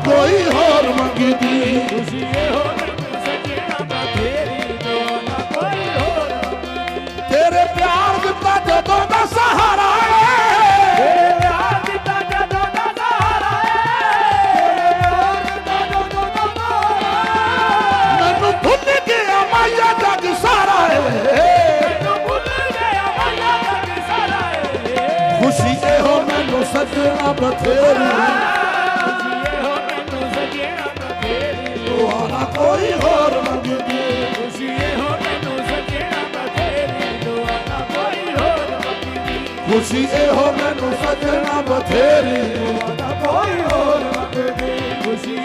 कोई होर मंगदी खुशी हो मैनू सजना बथेरी दुआ ना कोई होर तेरे प्यार दिता जदों दा सहारा तेरे प्यार दिता जदों दा सहारा तेरे प्यार दिता जदों दा सहारा मैनू भुल गया माया जग सारा मैनू भुल गया माया जग सारा खुशी ए हो मैनू सजना बथेरी दुआ ना कोई होर मंगदी खुशी हो मैनू सजना बथेरी दुआ ना कोई होर मंगदी खुशी ए हो मैनू सजना बथेरी दुआ ना कोई होर मंगदी खुशी